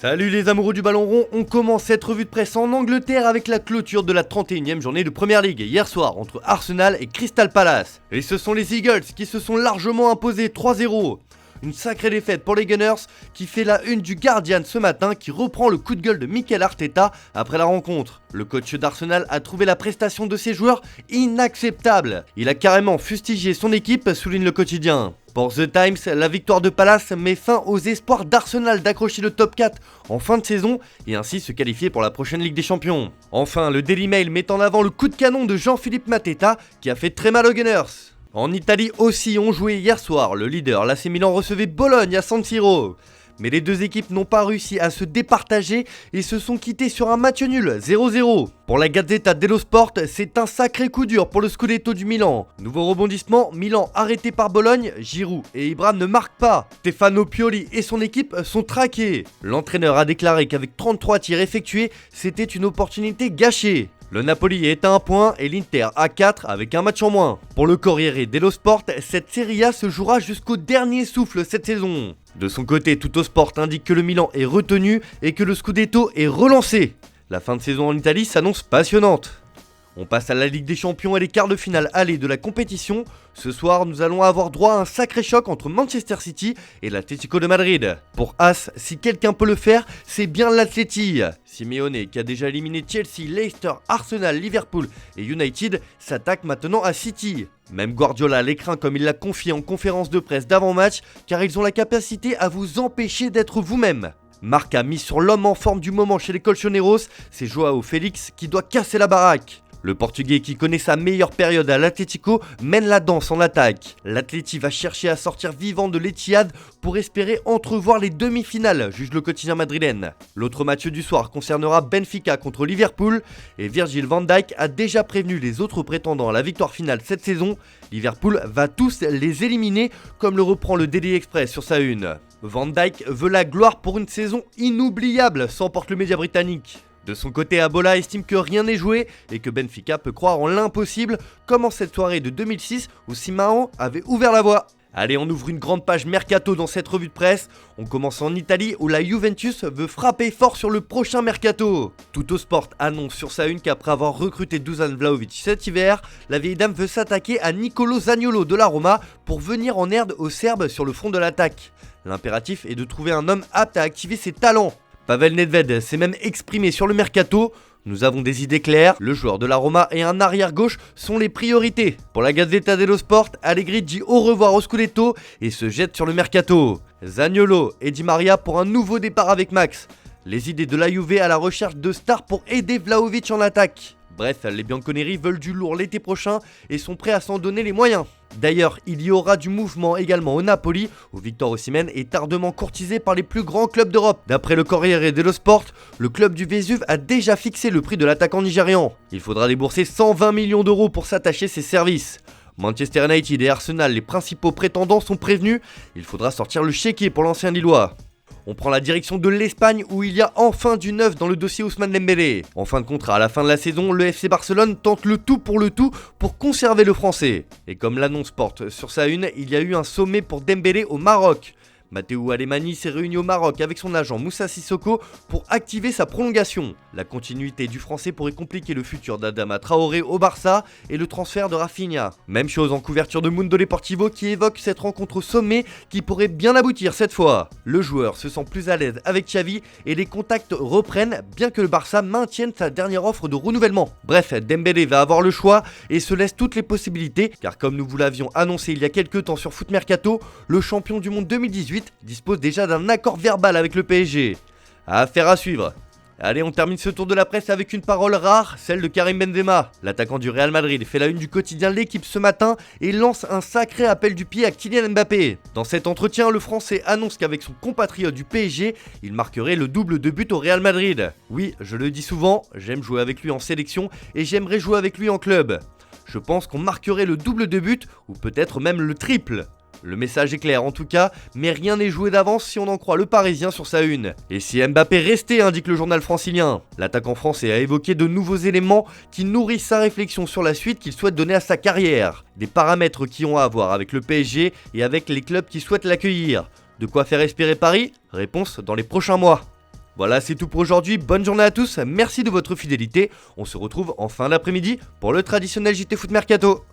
Salut les amoureux du ballon rond, on commence cette revue de presse en Angleterre avec la clôture de la 31e journée de Premier League hier soir entre Arsenal et Crystal Palace. Et ce sont les Eagles qui se sont largement imposés 3-0. Une sacrée défaite pour les Gunners qui fait la une du Guardian ce matin qui reprend le coup de gueule de Mikel Arteta après la rencontre. Le coach d'Arsenal a trouvé la prestation de ses joueurs inacceptable. Il a carrément fustigé son équipe, souligne le quotidien. Pour The Times, la victoire de Palace met fin aux espoirs d'Arsenal d'accrocher le top 4 en fin de saison et ainsi se qualifier pour la prochaine Ligue des Champions. Enfin, le Daily Mail met en avant le coup de canon de Jean-Philippe Mateta qui a fait très mal aux Gunners. En Italie aussi ont joué hier soir, le leader l'AC Milan recevait Bologne à San Siro. Mais les deux équipes n'ont pas réussi à se départager et se sont quittées sur un match nul 0-0. Pour la Gazzetta dello Sport, c'est un sacré coup dur pour le Scudetto du Milan. Nouveau rebondissement, Milan arrêté par Bologne, Giroud et Ibra ne marquent pas. Stefano Pioli et son équipe sont traqués. L'entraîneur a déclaré qu'avec 33 tirs effectués, c'était une opportunité gâchée. Le Napoli est à 1 point et l'Inter à 4 avec un match en moins. Pour le Corriere dello Sport, cette Serie A se jouera jusqu'au dernier souffle cette saison. De son côté, Tuttosport indique que le Milan est retenu et que le Scudetto est relancé. La fin de saison en Italie s'annonce passionnante. On passe à la Ligue des Champions et les quarts de finale allées de la compétition. Ce soir, nous allons avoir droit à un sacré choc entre Manchester City et l'Atlético de Madrid. Pour As, si quelqu'un peut le faire, c'est bien l'Atleti. Simeone, qui a déjà éliminé Chelsea, Leicester, Arsenal, Liverpool et United, s'attaque maintenant à City. Même Guardiola les craint comme il l'a confié en conférence de presse d'avant-match, car ils ont la capacité à vous empêcher d'être vous-même. Marc a mis sur l'homme en forme du moment chez les Colchoneros, c'est Joao Félix qui doit casser la baraque. Le Portugais qui connaît sa meilleure période à l'Atlético mène la danse en attaque. L'Atleti va chercher à sortir vivant de l'Etihad pour espérer entrevoir les demi-finales, juge le quotidien madrilène. L'autre match du soir concernera Benfica contre Liverpool et Virgil van Dijk a déjà prévenu les autres prétendants à la victoire finale cette saison. Liverpool va tous les éliminer comme le reprend le Daily Express sur sa une. Van Dijk veut la gloire pour une saison inoubliable, s'emporte le média britannique. De son côté, Abola estime que rien n'est joué et que Benfica peut croire en l'impossible, comme en cette soirée de 2006 où Simão avait ouvert la voie. Allez, on ouvre une grande page mercato dans cette revue de presse. On commence en Italie où la Juventus veut frapper fort sur le prochain mercato. Tuttosport annonce sur sa une qu'après avoir recruté Dusan Vlahovic cet hiver, la vieille dame veut s'attaquer à Nicolo Zaniolo de la Roma pour venir en aide aux Serbes sur le front de l'attaque. L'impératif est de trouver un homme apte à activer ses talents. Pavel Nedved s'est même exprimé sur le mercato. Nous avons des idées claires, le joueur de la Roma et un arrière-gauche sont les priorités. Pour la Gazzetta dello Sport, Allegri dit au revoir au Scudetto et se jette sur le mercato. Zaniolo et Di Maria pour un nouveau départ avec Max. Les idées de la Juve à la recherche de stars pour aider Vlahovic en attaque. Bref, les Bianconeri veulent du lourd l'été prochain et sont prêts à s'en donner les moyens. D'ailleurs, il y aura du mouvement également au Napoli, où Victor Osimhen est ardemment courtisé par les plus grands clubs d'Europe. D'après le Corriere dello Sport, le club du Vésuve a déjà fixé le prix de l'attaquant nigérian. Il faudra débourser 120 millions d'euros pour s'attacher ses services. Manchester United et Arsenal, les principaux prétendants, sont prévenus. Il faudra sortir le chéquier pour l'ancien Lillois. On prend la direction de l'Espagne où il y a enfin du neuf dans le dossier Ousmane Dembélé. En fin de contrat à la fin de la saison, le FC Barcelone tente le tout pour conserver le français. Et comme l'annonce porte sur sa une, il y a eu un sommet pour Dembélé au Maroc. Matteo Alemany s'est réuni au Maroc avec son agent Moussa Sissoko pour activer sa prolongation. La continuité du français pourrait compliquer le futur d'Adama Traoré au Barça et le transfert de Rafinha. Même chose en couverture de Mundo Deportivo qui évoque cette rencontre au sommet qui pourrait bien aboutir cette fois. Le joueur se sent plus à l'aise avec Xavi et les contacts reprennent bien que le Barça maintienne sa dernière offre de renouvellement. Bref, Dembélé va avoir le choix et se laisse toutes les possibilités car comme nous vous l'avions annoncé il y a quelques temps sur Foot Mercato, le champion du monde 2018 dispose déjà d'un accord verbal avec le PSG. Affaire à suivre. Allez, on termine ce tour de la presse avec une parole rare, celle de Karim Benzema. L'attaquant du Real Madrid fait la une du quotidien L'Équipe ce matin et lance un sacré appel du pied à Kylian Mbappé. Dans cet entretien, le Français annonce qu'avec son compatriote du PSG, il marquerait le double de but au Real Madrid. Oui, je le dis souvent, j'aime jouer avec lui en sélection et j'aimerais jouer avec lui en club. Je pense qu'on marquerait le double de but ou peut-être même le triple. Le message est clair en tout cas, mais rien n'est joué d'avance si on en croit le Parisien sur sa une. Et si Mbappé restait, indique le journal francilien. L'attaquant français a évoqué de nouveaux éléments qui nourrissent sa réflexion sur la suite qu'il souhaite donner à sa carrière. Des paramètres qui ont à voir avec le PSG et avec les clubs qui souhaitent l'accueillir. De quoi faire espérer Paris ? Réponse dans les prochains mois. Voilà, c'est tout pour aujourd'hui, bonne journée à tous, merci de votre fidélité, on se retrouve en fin d'après-midi pour le traditionnel JT Foot Mercato.